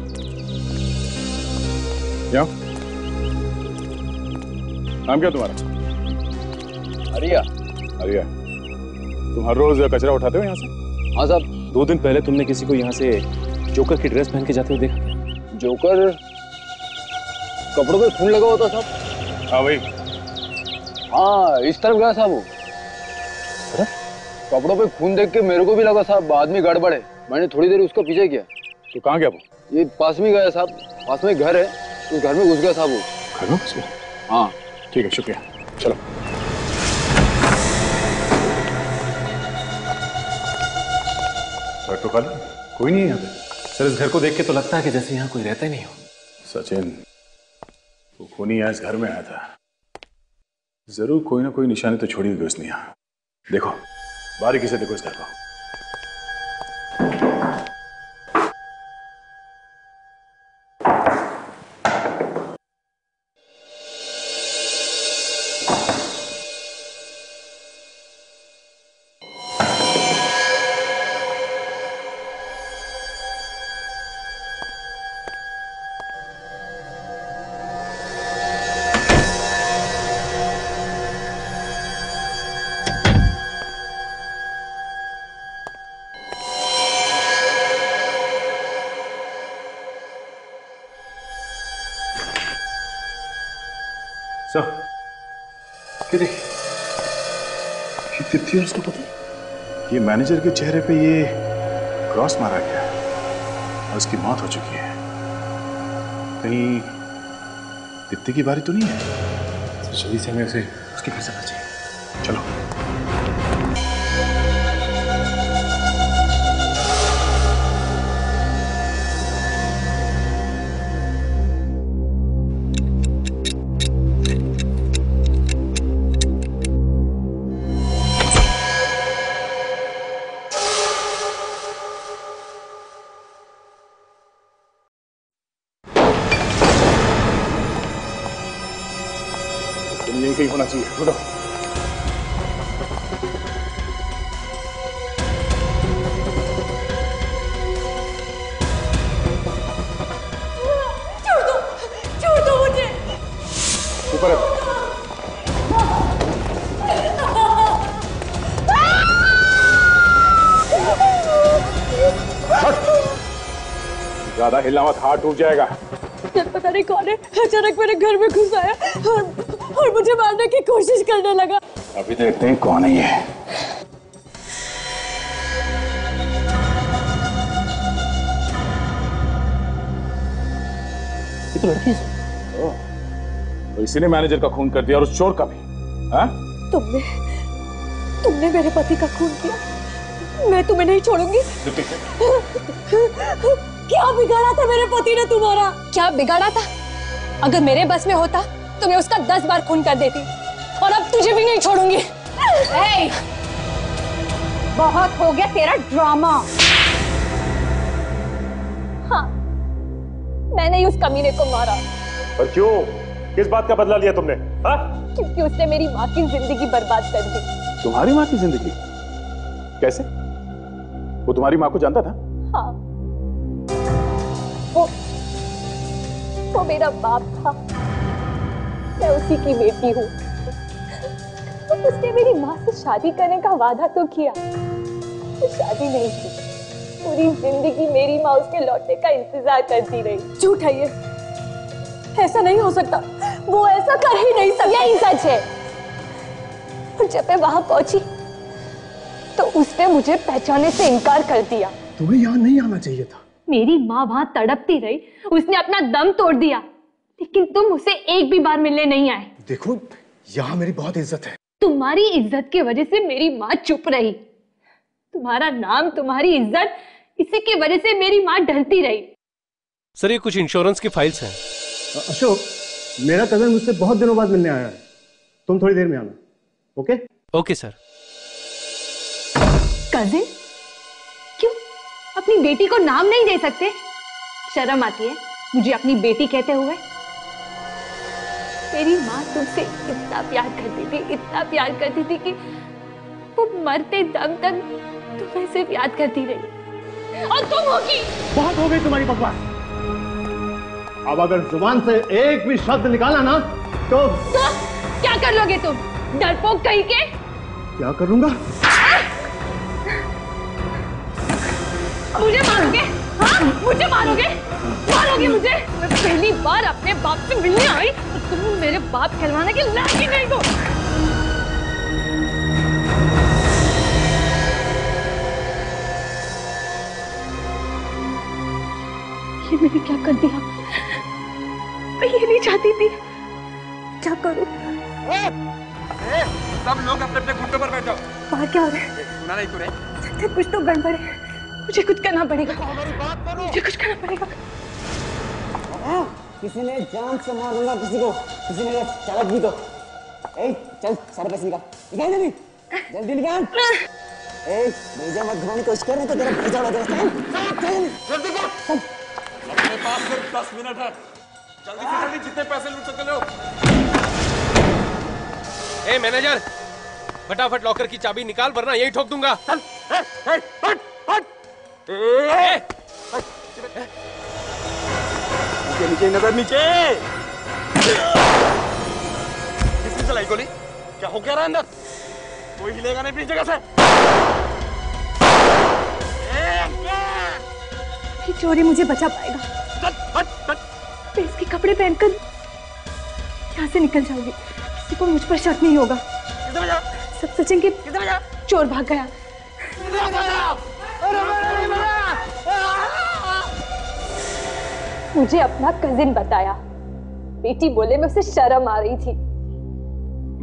क्या नाम क्या तुम्हारा? अरिया। अरिया, तुम हर रोज कचरा उठाते हो यहाँ से? हाँ साहब। 2 दिन पहले तुमने किसी को यहाँ से जोकर की ड्रेस पहन के जाते हुए देखा? जोकर कपड़ों पे खून लगा हुआ था साहब। हाँ भाई। हाँ, इस तरफ गया साहब वो। कपड़ों पे खून देख के मेरे को भी लगा साहब आदमी गड़बड़ है। मैंने थोड़ी देर उसका पीछे किया। तो कहाँ गया वो? ये पास में गया साहब, पास में घर है, उस घर में घुस गया साहब वो। घर में घुस गया? हाँ ठीक है, शुक्रिया, चलो। तो खाली कोई नहीं है यहाँ पे? सर इस घर को देख के तो लगता है कि जैसे यहाँ कोई रहता ही नहीं हो। सचिन, वो खूनी यहाँ इस घर में आया था, जरूर कोई ना कोई निशानी तो छोड़ी होगी उसने यहाँ। देखो, बारीकी से देखो इस घर को। ये देखिए, ये तिथि और उसका पति, ये मैनेजर के चेहरे पे ये क्रॉस मारा गया है और उसकी मौत हो चुकी है। कहीं तिथि की बारी तो नहीं है? जल्दी से हमें उसे उसके घर जाना चाहिए। चलो। यही कहीं होना चाहिए। ढूंढो। छोड़ दो मुझे। ऊपर ज्यादा हिलना मत, हाथ टूट जाएगा। पता नहीं कौन है अचानक मेरे घर में घुस आया और मुझे मारने की कोशिश करने लगा। अभी देखते हैं कौन है ये। ये तो लड़की है। तो इसी ने मैनेजर का खून कर दिया और उस चोर का भी। हाँ? तुमने मेरे पति का खून किया, मैं तुम्हें नहीं छोड़ूंगी। क्या बिगाड़ा था मेरे पति ने तुम्हारा? क्या बिगाड़ा था? अगर मेरे बस में होता तो मैं उसका 10 बार खून कर देती, और अब तुझे भी नहीं छोड़ूंगी। ए, बहुत हो गया तेरा ड्रामा। हाँ, मैंने ही उस कमीने को मारा। पर क्यों? किस बात का बदला लिया तुमने? हाँ? क्योंकि उसने मेरी माँ की जिंदगी बर्बाद कर दी। तुम्हारी माँ की जिंदगी? कैसे? वो तुम्हारी माँ को जानता था? हाँ, वो मेरा बाप था, मैं उसी की बेटी हूँ। उसने मेरी माँ से शादी करने का वादा तो किया, तो शादी नहीं की। पूरी जिंदगी मेरी माँ उसके लौटने का इंतजार करती रही। झूठ है ये, ऐसा नहीं हो सकता। वो ऐसा कर ही नहीं सकता। यही सच है। और जब मैं वहां पहुंची तो उसने मुझे पहचानने से इनकार कर दिया। तुम्हें यहाँ नहीं आना चाहिए था। मेरी माँ वहां तड़पती रही, उसने अपना दम तोड़ दिया, लेकिन तुम उसे एक भी बार मिलने नहीं आए। देखो, यहाँ मेरी बहुत इज्जत है। तुम्हारी इज्जत की वजह से मेरी माँ चुप रही। तुम्हारा नाम, तुम्हारी इज्जत, इसी की वजह से मेरी माँ डरती रही। सर, ये कुछ इंश्योरेंस की फाइल्स हैं। अशोक, मेरा कजन मुझसे बहुत दिनों बाद मिलने आया है। तुम थोड़ी देर में आना। ओके? Okay sir. कजिन? क्यों? अपनी बेटी को नाम नहीं दे सकते? शर्म आती है मुझे अपनी बेटी कहते हुए? मेरी माँ तुमसे इतना प्यार करती थी, इतना प्यार करती थी कि वो मरते दम तक तुम्हें सिर्फ याद करती रही। और तुम होगी। बहुत हो गई तुम्हारी बकवास। अब अगर जुबान से एक भी शब्द निकाला ना तो क्या कर लोगे तुम? डरपोक कहीं के? क्या करूंगा? मुझे मारोगे? हाँ, मुझे मारोगे? मारोगे मुझे? मैं पहली बार अपने बाप से मिलने आई और तुम मेरे बाप कहलवाने के लायक ही नहीं हो। ये मैंने क्या कर दिया? मैं ये नहीं चाहती थी। क्या करूं? सब लोग अपने अपने घुटनों पर बैठो। बाहर क्या हो रहा है? सुना नहीं तूने? कुछ तो गड़बड़ है। मुझे कुछ करना पड़ेगा। मुझे कुछ करना पड़ेगा। किसी ने जान से मार दूंगा किसी को। किसी ने चालक भी तो। ए, चल सारे पैसे निकाल। निकाल जल्दी। जल्दी निकाल। ए, भेजा मत घुमाने की कोशिश कर, नहीं तो तेरा भेजा उड़ा देगा। चल जल्दी कर। अपने पास सिर्फ 10 मिनट है। जल्दी से जल्दी जितने पैसे लूट सके लो। ए मैनेजर, फटाफट लॉकर की चाबी निकाल वरना यही ठोक दूंगा। चल। हट हट। नीचे नजर नीचे। किसने चलाई गोली? क्या हो क्या रहा है अंदर? कोई हिलेगा नहीं अपनी जगह से। ये चोरी मुझे बचा पाएगा। मैं इसके कपड़े पहनकर यहाँ से निकल जाऊंगी। किसी को मुझ पर शक नहीं होगा। सब सोचेंगे चोर भाग गया। मुझे अपना कजिन बताया, बेटी बोले में उसे शर्म आ रही थी।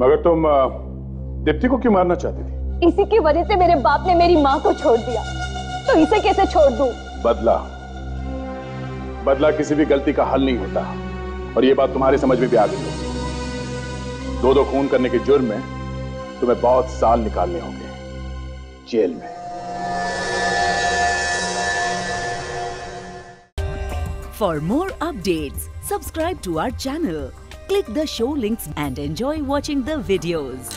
मगर तुम दीप्ति को क्यों मारना चाहती थी? इसी की वजह से मेरे बाप ने मेरी माँ को छोड़ दिया, तो इसे कैसे छोड़ दूं? बदला किसी भी गलती का हल नहीं होता, और ये बात तुम्हारी समझ में भी आ गई होगी। दो खून करने के जुर्म में तुम्हें बहुत साल निकालने होंगे जेल में। For more updates, subscribe to our channel, click the show links and enjoy watching the videos.